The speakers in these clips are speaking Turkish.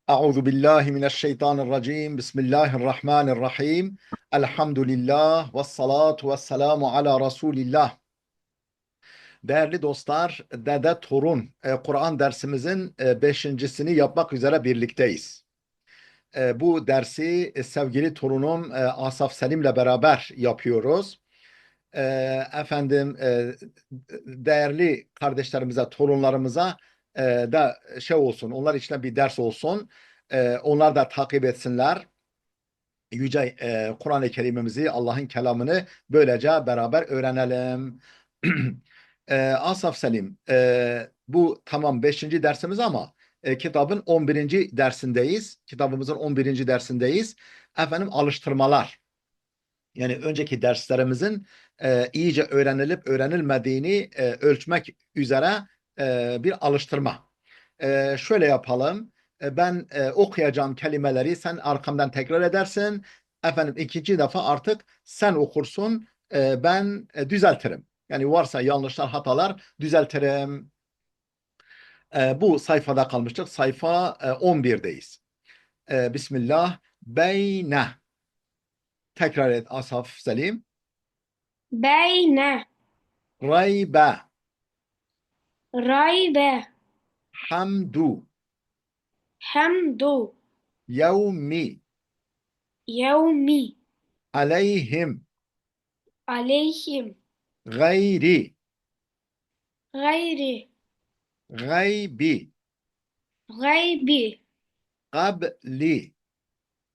Euzu billahi mineşşeytanirracim. Bismillahirrahmanirrahim. Elhamdülillah ve salatu ve selamu ala Resulillah. Değerli dostlar, Dede Torun Kur'an dersimizin beşincisini yapmak üzere birlikteyiz. Bu dersi sevgili torunum Asaf Selim'le beraber yapıyoruz. E, Değerli kardeşlerimize, torunlarımıza da şey olsun, onlar için bir ders olsun. Onlar da takip etsinler. Yüce Kur'an-ı Kerim'imizi, Allah'ın kelamını böylece beraber öğrenelim. Asaf Selim, bu tamam beşinci dersimiz ama kitabın 11. dersindeyiz. Kitabımızın 11. dersindeyiz. Alıştırmalar. Yani önceki derslerimizin iyice öğrenilip öğrenilmediğini ölçmek üzere bir alıştırma. Şöyle yapalım. Ben okuyacağım kelimeleri sen arkamdan tekrar edersin. İkinci defa artık sen okursun. Ben düzeltirim. Yani varsa yanlışlar, hatalar düzeltirim. Bu sayfada kalmıştık. Sayfa 11'deyiz. Bismillah. Beyne. Tekrar et Asaf Selim. بين Raybe. ريب Hamdu. حمد Yevmi. يوم Aleyhim. عليهم Gayri. غير Gaybi. غيب Qabli.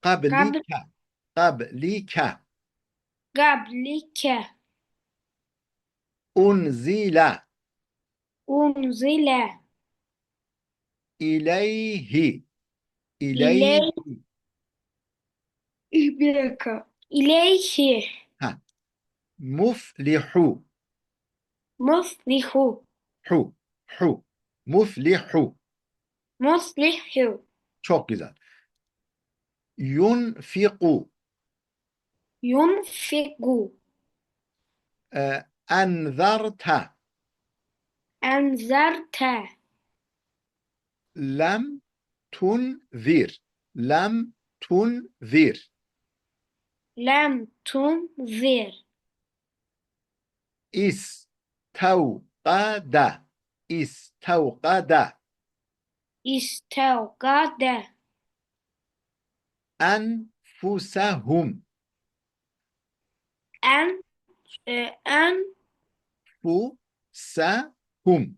قبل Qablika. Qablika. قبلك Unzila. أنزل İleyhi. إليه İleyhi. إبرك إليه Ha. Muflihu. مصلح Hu. Hu. Muflihu. مصلح Çok güzel. Yunfiku. ينفق Enzarta. أنذرت Lem tunzir. Lem tunzir. لم تنذر İstevkada. İstevkada. استوقد Enfusehum. أن أن Fusehum.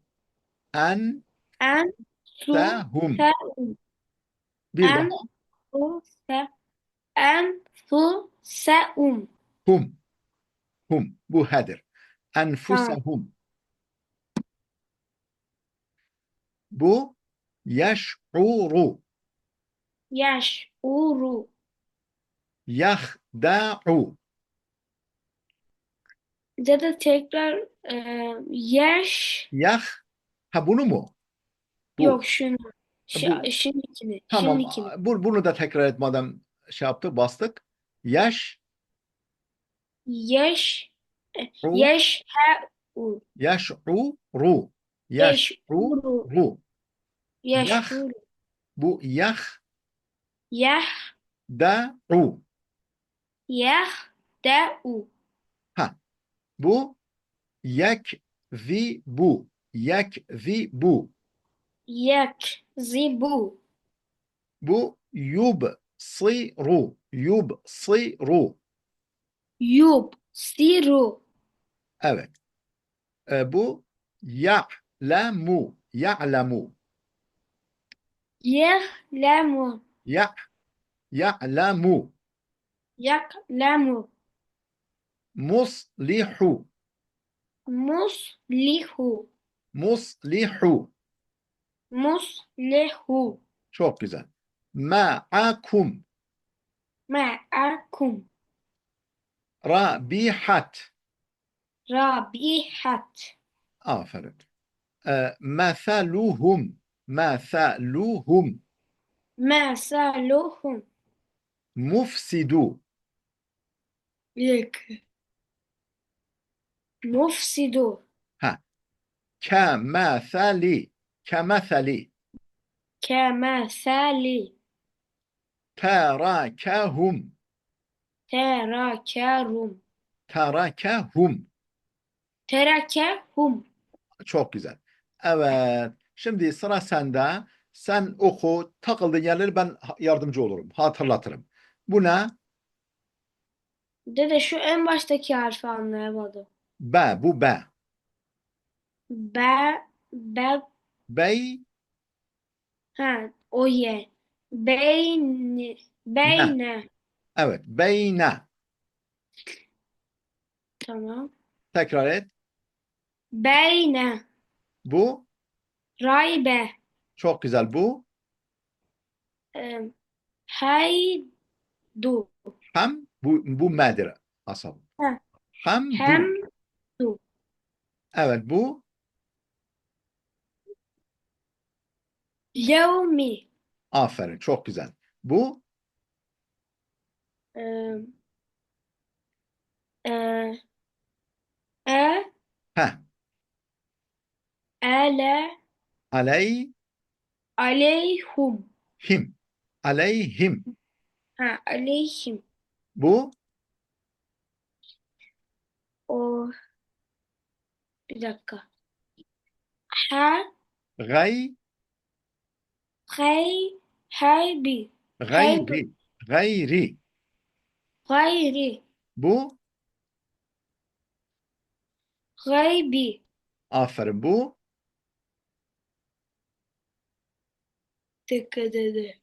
Enfusehum. أنفسهم Bir daha. أنفس أنفسهم Hum. Hum. Bu hedir. ها Enfusehum. Bu yeş'uru. يشعر Yahda'u. ya da tekrar yaş Yah. Ha bunu mu? Bu. yok şunu Bu. şimdikini Tamam. şimdikini Bunu da tekrar et madem şey yaptı bastık. Yaş. yaş Ru. yeşha'u Yeş'uru. yeş'uru Yeş'uru. Yah. yeş'uru Bu yah yah da'u. yahda'u Ha. Bu yekzibu. Yekzibu. yakzibu Bu yubsiru. Yubsiru. yubsiru Evet. Bu ya'lemu. Ya'lemu. yahlamu Ya'lemu. yaklamu Muslihu. muslihu Muslihu. muslihu Çok güzel. Ma'akum. ma'akum Rabihat. rabihat Aferin. Mesaluhum. Mesaluhum. masaluhum Mufsidu. yek mufsidu Ha. Kemethali. Kemethali. kemasali Terakehum. Terakerum. Terakehum. Terakehum. Çok güzel. Evet. Şimdi sıra sende. Sen oku. Takıldığın yerleri ben yardımcı olurum. Hatırlatırım. Bu ne? Dede şu en baştaki harfi anlayamadım. B. Bu B. Be, be, Bey. ha, o ye. Beyni, Ne. beyne. Evet. Beyne. Tamam. Tekrar et. Beyne. Bu. Raybe. Çok güzel. Bu. Em, Haydu. Hem. Bu M'dir asıl. Ha, Hem hem du. du. Evet. Bu. Yevmi. Aferin. Çok güzel. Bu. Em, e, e, Heh. ele, Aleyhim. aleyhum. Aleyhim. Ha, aleyhim. Bu. O, bir dakika. Ha, Gay. hay, haybi. Hayb, Gayri. Gayri. gayri. Bu. Gaybi. Aferin. Bu. Dikkat edin.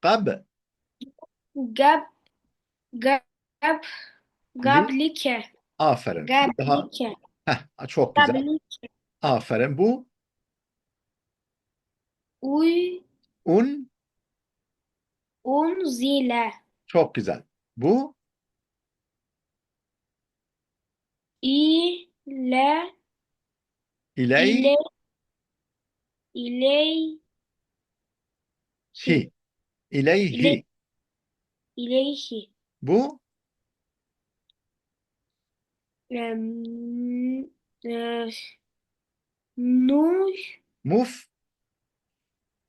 Gab. Gab, gab, Li. gablike. Aferin. Bir daha. Gablike. Çok güzel. Gablike. Aferin. Bu. Uy, Un. unzile. Çok güzel. Bu. İle, İleyhi. ile, ileyhi. İle, İleyhi. ileyhi. Bu. Em, e, nuh, Muf.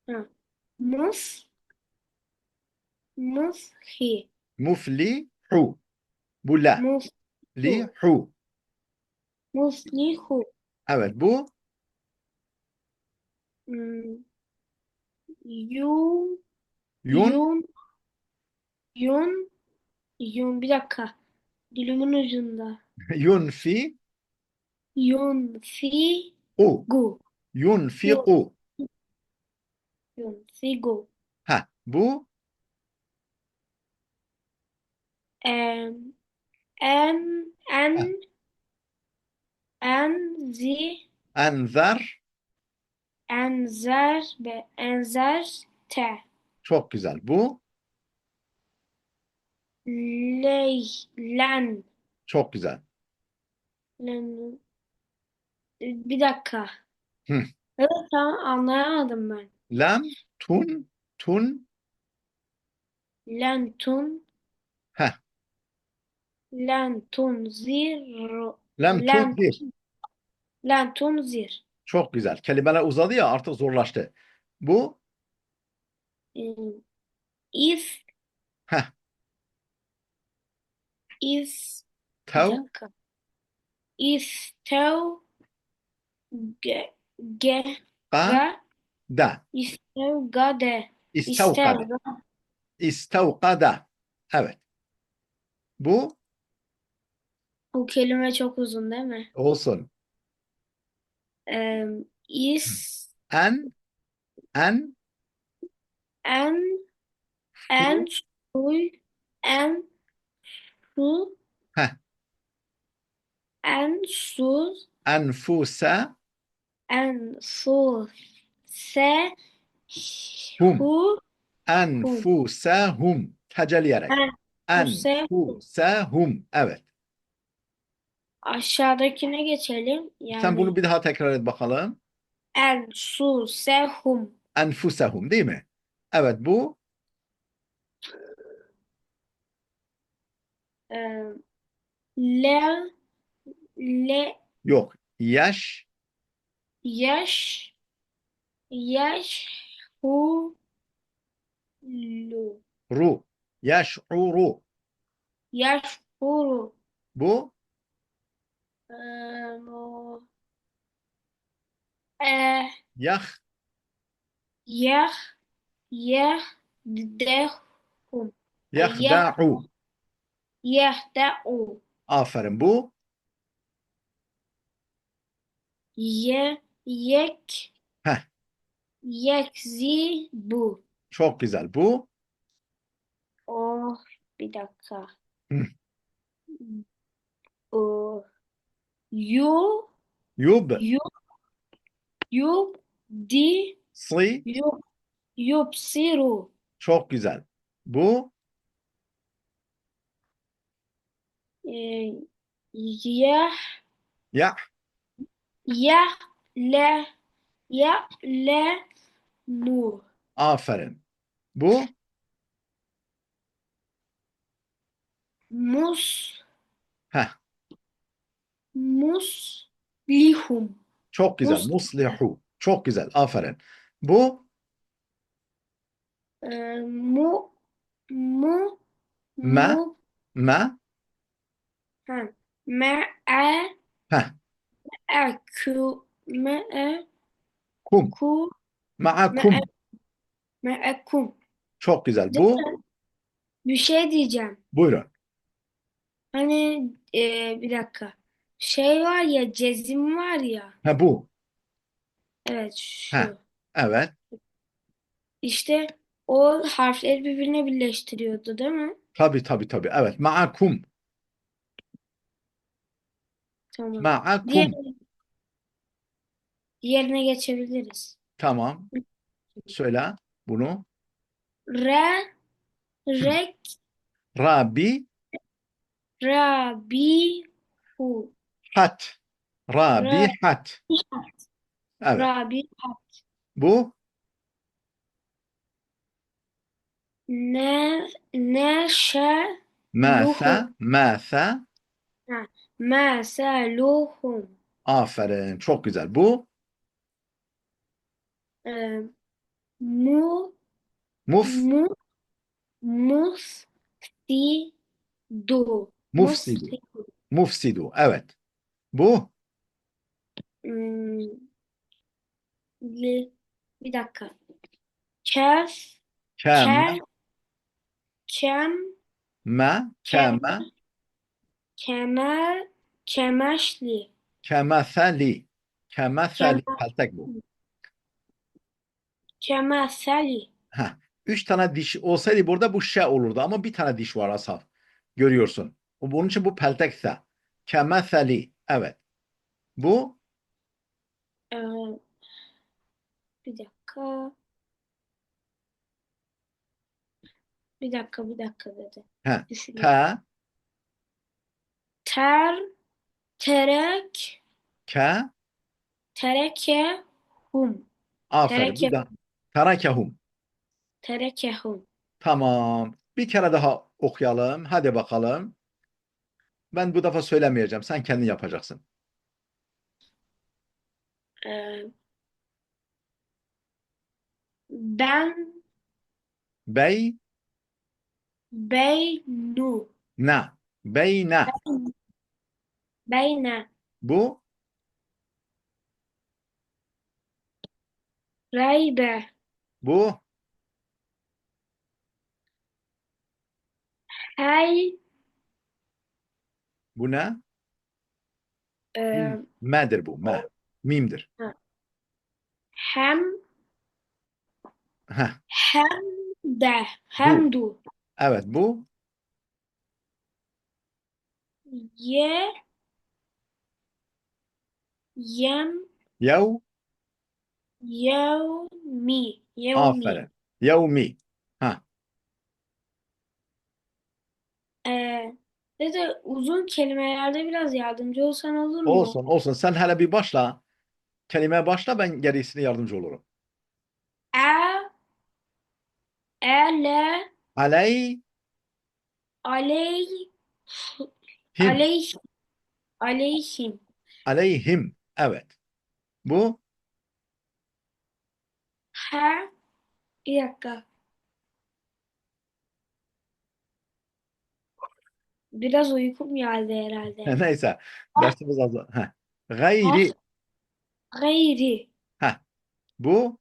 ha, mus, mushi. Muflihu. Bu la. Mushu, Lihu. muslihu. Evet. Bu. Hmm, Yun, Yun. yun, yun, yun. Bir dakika. Dilimin ucunda. Yunfi. Yunfigu. U. Yun, Yunfiku. yunfigu. Bu. Em, en, en, Heh. enzi, Enzer. enzer, enzer, te. Çok güzel. Bu. Leylen. Çok güzel. Len, bir dakika. Hı. Evet, tamam, anlayamadım ben. Lam. Tun. Tun. Lentun, Heh. lentun zir, Lem lent, tunzir. lentun zir. Çok güzel. Kelimeler uzadı ya artık zorlaştı. Bu. Is, Heh. is, bir Tev. dakika. İstev, ge, ge, Ka. ga, Da. istev, ga de. İstev, İstevkada. İstevkada. Evet. Bu. bu kelime çok uzun değil mi? Olsun. Is, En. En. en, en, Fu. suy, en, su, Heh. en, sus, Enfusa. en, su, se, Hum. hu, hum. Enfusahum. Teceleyerek. En, su, se, hum. Enfusahum. Evet. Aşağıdakine geçelim. Sen bunu Yani bir daha tekrar et bakalım. en, su, se, hum. Enfusahum değil mi? Evet bu. Em, le, le, Yok. Yaş. yaş, yaş, hu, Ru. Yeş'uru. Yaşhuru. Bu Bu. E, yah, yeh. Yehdehum. Yeh. yahda'u. Yehda'u. Aferin. Bu Yek. heh, Yekzibu. çok güzel. Bu Oh, bir dakika. hı, Oh, yu, yub, yu, yub, di, si, yub, yubsiru. çok güzel. Bu Ee, Yeh, ya, yeh, le, yeh, le, mu. aferin. Bu Mus, heh, muslihum. çok güzel. Mus, Muslihu. Çok güzel. Aferin. Bu mu, mu, me, mu, me, ha, me, e, heh, ku, me, kum, ku, me, ma'akum. me'ekum. Çok güzel. Değil Bu mi? Bir şey diyeceğim. buyurun. Hani bir dakika. Şey var ya, cezim var ya. Ha bu. Evet, Ha, şu. evet. İşte o harfleri birbirine birleştiriyordu, değil mi? Tabii tabii tabii. Evet. Ma'akum. Tamam. Diğer, Ma'akum. diğerine geçebiliriz. Tamam. Söyle bunu. Re, Hı. rek, Rabi rabi, hu. hat. Rabi Ra, hat. Evet. rabi, Bu ne, neşe, luhum. mâse. Mâse. Ha, meseluhum. Aferin. Çok güzel. Bu E, mu, muf. mu, Mufsidu. Mufsidu. Mufsidu. Mufsidu. Evet. Bu Hmm, bir dakika. Kef, kâme. ker, kem, Me. kem, Kâme. kemer, kemeşli. Kemethali. Kem, Kemethali. Peltek bu. kemeseli. Heh. Üç tane diş olsaydı burada bu şe olurdu ama bir tane diş var Asaf. Görüyorsun. Bunun için bu peltekse. Kemethali. Evet. Bu Ee, bir dakika. Bir dakika dedi. he. Düşünüyorum. Te. Ter, terek, Ke. tereke, hum. Aferin. Bu Tereke, da terakehum. terekehum. Tamam. Bir kere daha okuyalım. Hadi bakalım. Ben bu defa söylemeyeceğim. Sen kendin yapacaksın. Ee, ben, Bey beynu. na. Beyne. Beyne. Bu Reybe. bu Hey. bu ne? e, Mim. Me'dir bu. Me. Mimdir. hem, Heh. hem de. Bu. Hemdu. Evet bu. Ye. Yem. Yev. Yevmi. Yevmi. Aferin. Yevmi. Ha. Dede, uzun kelimelerde biraz yardımcı olsan olur mu? Olsun olsun. Sen hele bir başla. Kelimeye başla ben gerisine yardımcı olurum. E, ele, Aleyhim. aley, aley, aleyhim. Aleyhim. Evet. Bu He, bir dakika. Biraz uykum geldi herhalde. Neyse. Ah, Dersimiz az. Heh. ah, Gayri. gayri. Heh. Bu.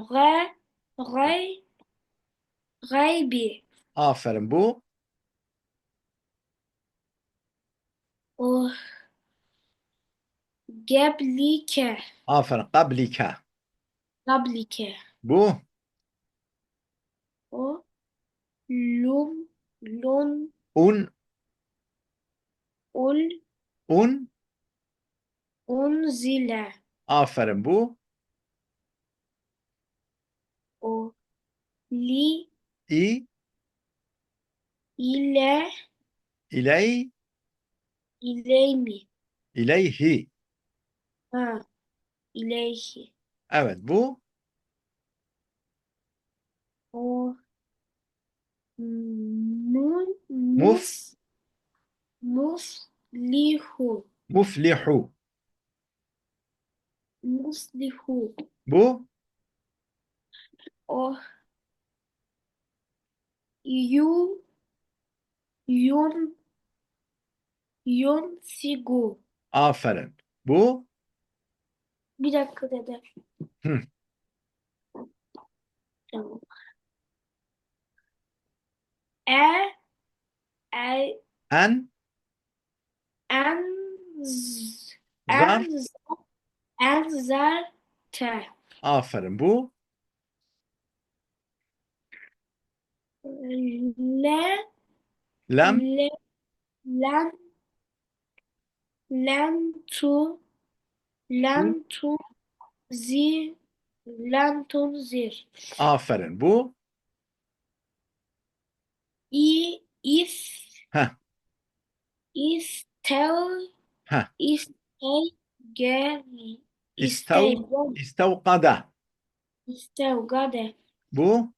Gay, gay, gaybi. Aferin. Bu. O geblike. Aferin. Kablike. Gablike. Bu. O lum, lun, Un. ul, Un. unzile. Aferin. Bu. O li, İ. ile, İley. ileymi. İleyhi. Ha, ileyhi. Evet. Bu. O mun, mus, Muf. muslihu. Muflihu. Muslihu. Bu. O yu, yun, yunsigu. Aferin. Bu. Bir dakika dede. Hı. Tamam. E, e, En. en, Zar. en, enzerte. Aferin. Bu. Le, Lem. le, len, lentu, Tu. lentu, zi, lentun zir. Aferin. Bu. İ, is, Heh. istel, Heh. isteyger, İstav. isteyger, İstavkada. istevgade. Bu.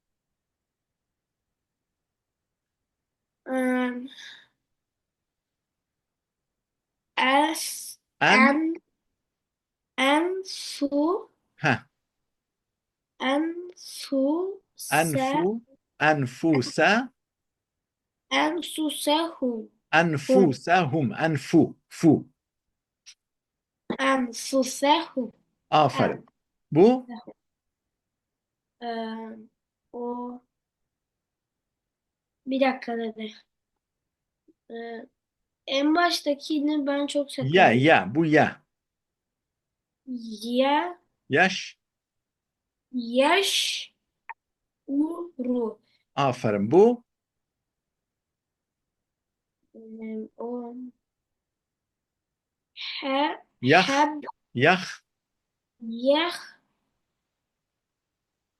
Um, es, En. en, en, su, Heh. en, su, se, Enfu. Enfuse. en, su, sehum, hum, Enfusehum. Enfu. Fu. en, su, sehum, Aferin. en, Bu. o, bir dakika dedi. En baştakini ben çok Ya. takıldım. Ya. Bu ya. Ya, Yaş. yaş, uru. Aferin. Bu. O, he, Yah. heb, Yah. yeh,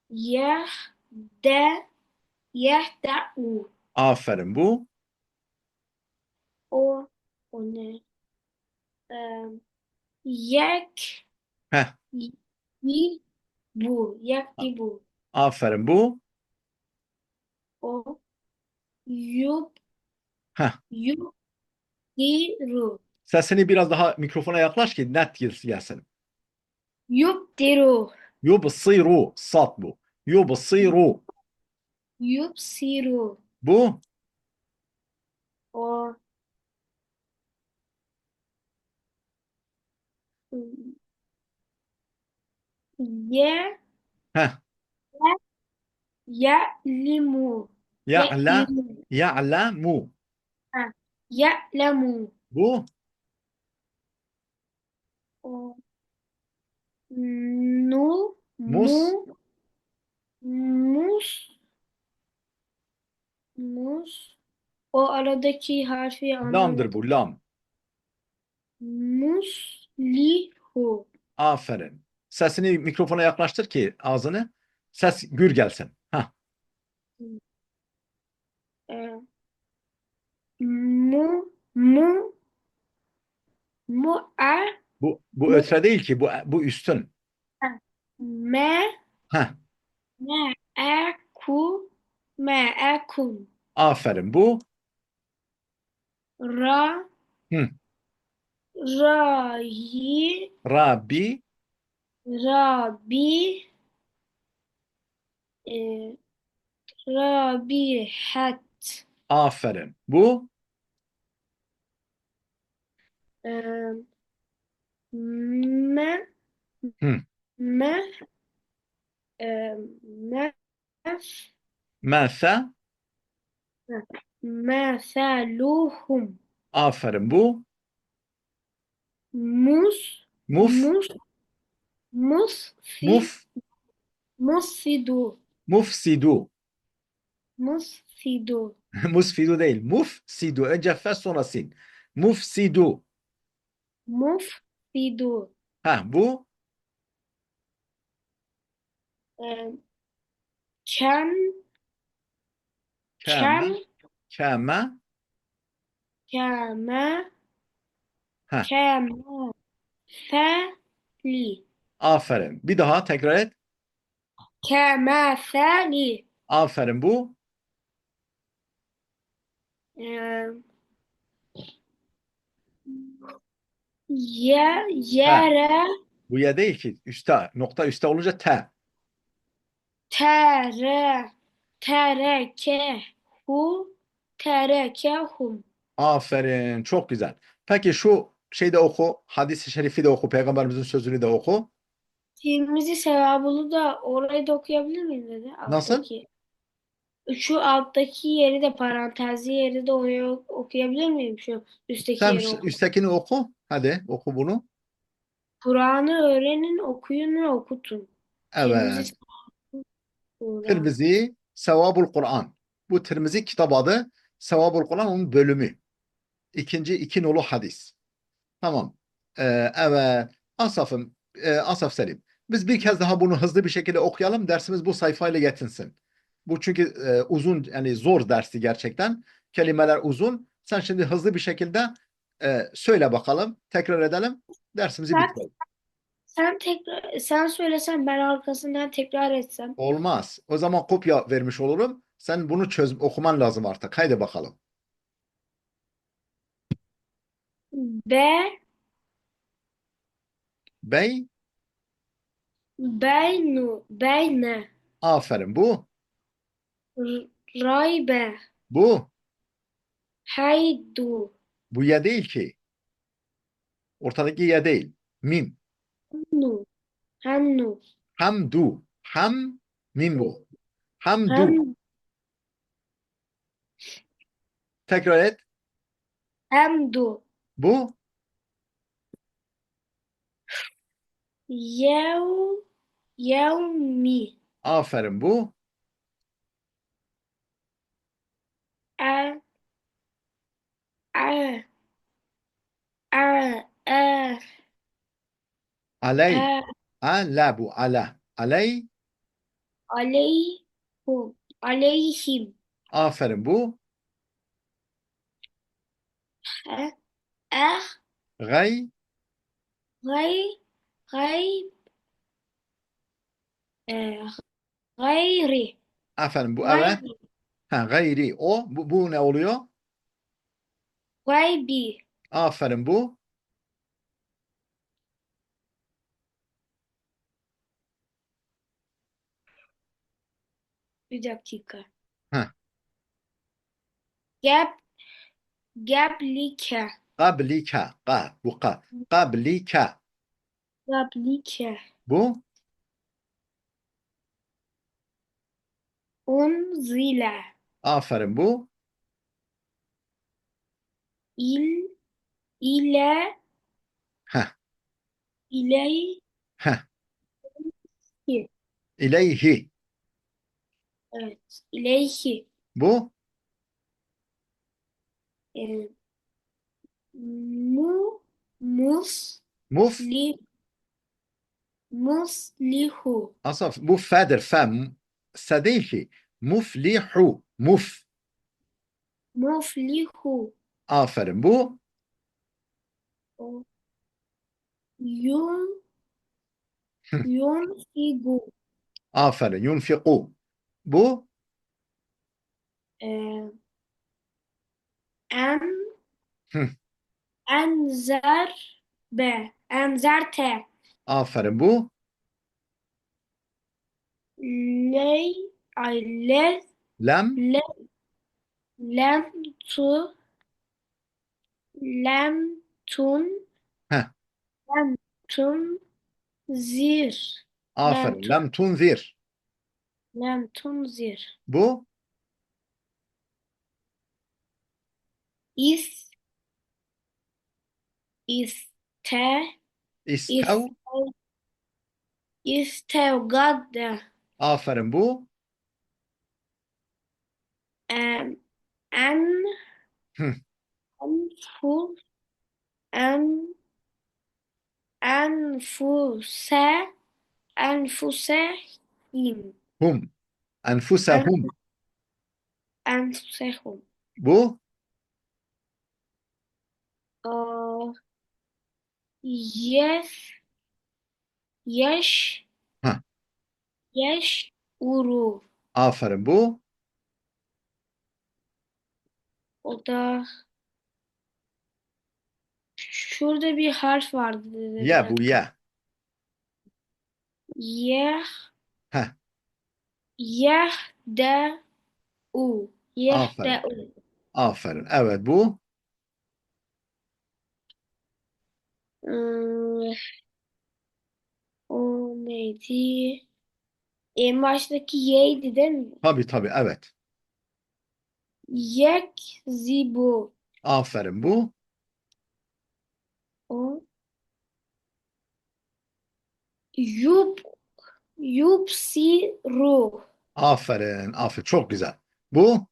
yeh, de, yeh, de, u. Aferin. Bu. O ne? Yek, Heh. yi, bu. Yek, di, bu. Aferin. Bu. O, yup, Heh. yup, di, ru. Sesini biraz daha mikrofona yaklaş ki net gelsin. Yup, di, ru. Yubsiru. Sat bu. Yubsiru. Yup, si, ru. Bu. O, ye, Heh. ya'limu. Ya'la. Ya'limu. Ya'lamu. Ha, ya'lamu. Bu. O, nu, mu, Mus. mus, mus. O aradaki harfi Lamdır anlamadım. bu. Lam. Muslihu. Aferin. Sesini mikrofona yaklaştır ki ağzını. Ses gür gelsin. Heh. Ee, mu, mu, mu, a, Bu mu, ötre değil ki. Bu üstün. a. Me, Heh. me, e, ku, me, e, kum. Aferin. Bu. Ra, Hı. ra, yi, Rabbi. ra, bi, e, Rabihat. Aferin. Bu Ee, me, hı. me, e, me, Mese. Mesaluhum. Aferin. Bu Mus, muf. mus, musfi, Muf. musidu, Mufsidu. musidu, Musfidu değil. Mufsidu. Önce fe sonra sin. Mufsidu. mufsidu. Ha bu Ee, kem, kem, keme. Keme. keme, Ha. keme, feli, Aferin. Bir daha tekrar et. kemeseli. Aferin. Bu Ee, ye, te. yere, Bu ya değil ki. Üste. Nokta üste olunca te. tere, terekehu, terekehum. Aferin. Çok güzel. Peki şu şeyde oku. Hadis-i şerifi de oku. Peygamberimizin sözünü de oku. Tirmizi Sevabulu da orayı da okuyabilir miyim dedi Nasıl? alttaki. Şu alttaki yeri de parantezli yeri de oraya okuyabilir miyim şu üstteki Sen yeri oku. üsttekini oku. Hadi oku bunu. Kur'an'ı öğrenin, okuyun ve okutun. Tirmizi Evet. Kur'an. Tirmizi Sevabul Kur'an. Bu Tirmizi kitap adı. Sevabul Kur'an onun bölümü. İkinci iki nolu hadis. Tamam. Evet. Asaf Selim. Biz bir kez daha bunu hızlı bir şekilde okuyalım. Dersimiz bu sayfayla yetinsin. Bu çünkü uzun yani zor dersi gerçekten. Kelimeler uzun. Sen şimdi hızlı bir şekilde söyle bakalım. Tekrar edelim. Dersimizi Sen, bitirelim. sen söylesen ben arkasından tekrar etsem. Olmaz. O zaman kopya vermiş olurum. Sen bunu okuman lazım artık. Haydi bakalım. Be, Bey, beynu, beyne, aferin. Bu, raybe, bu. haydu, Bu ya değil ki. Ortadaki ya değil. Mim. nu, hannu, Hamdu. Mim bu. Hamdu. ham, Tekrar et. hamdu, Bu, yev, yevmi, aferin. Bu, a, a, a, a, aley. a, Ala bu, ala. Aley, aleyhum, aleyhim, aferin. Bu, a, ah, gay, gay, gay, e, gayri, aferin. Bu, evet. gayri, Ha, gayri. Bu ne oluyor? gaybi. Aferin. Bu, Bir dakika. ha, Gab, gablike, qablika. Bu, qablika. gablike, Bu, unzile, aferin. Bu, il, ile, ha, ileyhi, ha, ileyhi. evet, ileyhi, Bu, e, mu, mus, muf. li, muslihu, Asaf bu fe'dir. Se değil ki. Muflihu. muflihu, Aferin. Bu, o, yun, yunfigu, aferin. Yunfiku. Bu, e, en, hı, enzer, be, enzerte, aferin. Bu, ley, ay, le, Lem. Le, lem tu, lem tun, Heh, lem tun zir. Lem aferin. tun, Lem tunzir. lem tun zir. Bu İs, iste, is, istev. istevgadde. Aferin. Bu En, en, hı, enfu, en, enfuse, enfusehim. hum. En, Enfusehum. enfusehum. Bu Aa, yes, yeş, heh, yeş, uru. aferin. Bu O da şurada bir harf vardı dedi bir ye, bu dakika. ye. Yeh, Heh, yeh de u. Yeh de aferin. u. Aferin. Evet, bu Hmm, o neydi? En baştaki y'ydi değil mi? tabii tabii, evet. Yek zibu. Aferin. Bu O yup yupsiru. aferin. Aferin. Çok güzel. Bu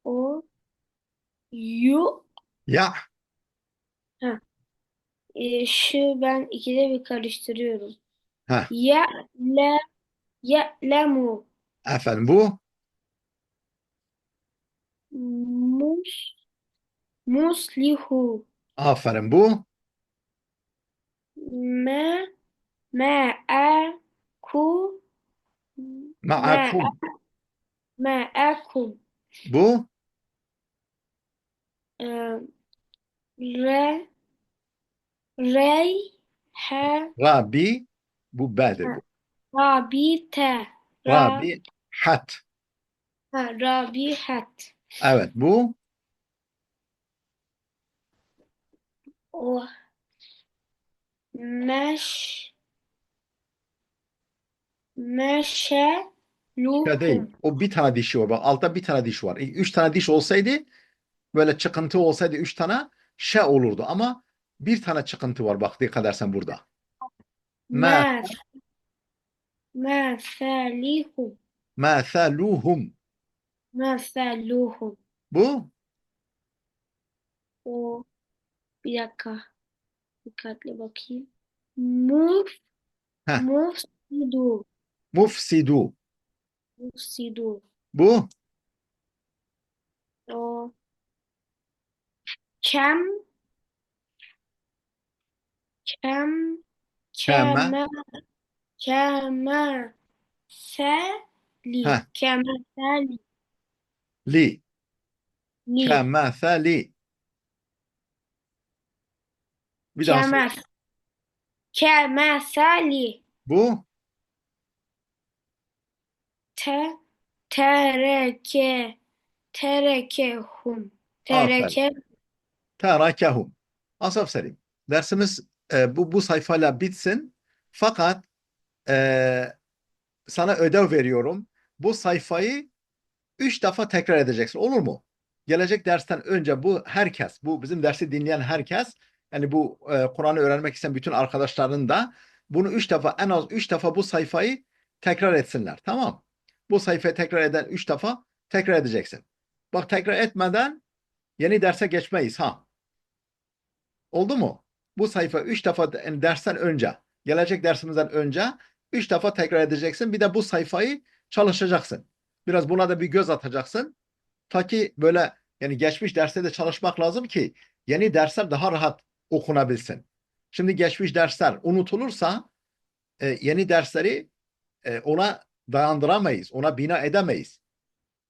O yu ya. ha, şu ben ikide bir karıştırıyorum. Heh, Ya le ya lemu efendim bu mus muslihu aferin. Bu me me e ku me maakum. me ekum Bu e, re rey he Rabi. Bu be'dir bu. rabite ra Rabi hat. rabihat Evet, bu o meş şey değil. meşeluhum O bir tane dişi var. Bak, altta bir tane diş var. Üç tane diş olsaydı, böyle çıkıntı olsaydı üç tane şey olurdu. Ama bir tane çıkıntı var. Bak, dikkat edersen burada. Ma, mes meselihum meseluhum. meseluhum Bu o bir dakika dikkatli bakayım muf heh, mufsidu mufsidu. mufsidu Bu o kem kem keme. keme keme seli Heh, keme seli li. ni Kemeseli. Bir daha söyle. keme keme seli Bu te tereke terekehum aferin. tereke Terakehum. Asaf Selim. Dersimiz bu sayfayla bitsin. Fakat e, sana ödev veriyorum. Bu sayfayı 3 defa tekrar edeceksin. Olur mu? Gelecek dersten önce bu bizim dersi dinleyen herkes, yani bu Kur'an'ı öğrenmek isteyen bütün arkadaşların da bunu 3 defa, en az 3 defa bu sayfayı tekrar etsinler. Tamam. Bu sayfayı tekrar eden 3 defa tekrar edeceksin. Bak, tekrar etmeden yeni derse geçmeyiz ha. Oldu mu? Bu sayfa 3 defa, yani dersten önce, gelecek dersimizden önce 3 defa tekrar edeceksin. Bir de bu sayfayı çalışacaksın. Biraz buna da bir göz atacaksın. Ta ki böyle, yani geçmiş derste de çalışmak lazım ki yeni dersler daha rahat okunabilsin. Şimdi geçmiş dersler unutulursa yeni dersleri ona dayandıramayız, ona bina edemeyiz.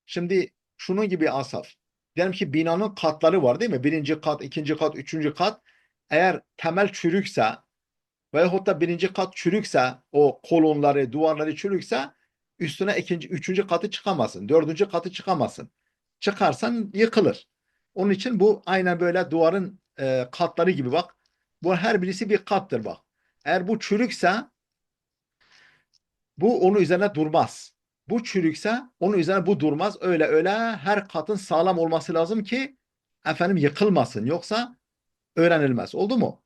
Şimdi şunun gibi Asaf. Diyelim ki binanın katları var değil mi? Birinci kat, ikinci kat, üçüncü kat. Eğer temel çürükse veyahut da birinci kat çürükse, o kolonları, duvarları çürükse, Üstüne ikinci, üçüncü katı çıkamazsın. Dördüncü katı çıkamazsın. Çıkarsan yıkılır. Onun için bu aynen böyle duvarın katları gibi bak. Bu her birisi bir kattır bak. Eğer bu çürükse bu onun üzerine durmaz. Bu çürükse onun üzerine bu durmaz. Öyle öyle her katın sağlam olması lazım ki efendim yıkılmasın. Yoksa öğrenilmez. Oldu mu?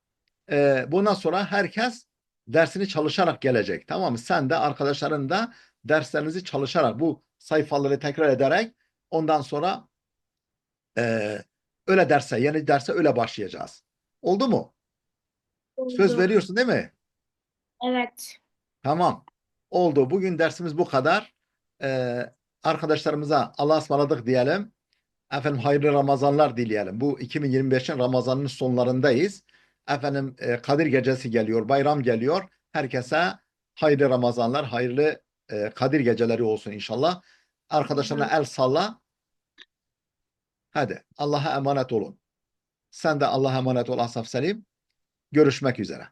Bundan sonra herkes dersini çalışarak gelecek. Tamam mı? Sen de arkadaşların da derslerinizi çalışarak bu sayfaları tekrar ederek ondan sonra e, öyle derse yeni derse öyle başlayacağız. Oldu mu? Söz Oldu. veriyorsun değil mi? Evet. Tamam. Oldu. Bugün dersimiz bu kadar. Arkadaşlarımıza Allah'a ısmarladık diyelim. Efendim hayırlı Ramazanlar dileyelim. Bu 2025'in Ramazan'ın sonlarındayız. Efendim Kadir Gecesi geliyor, bayram geliyor. Herkese hayırlı Ramazanlar, hayırlı Kadir Geceleri olsun inşallah. Arkadaşlarına el salla. Hadi Allah'a emanet olun. Sen de Allah'a emanet ol Asaf Selim. Görüşmek üzere.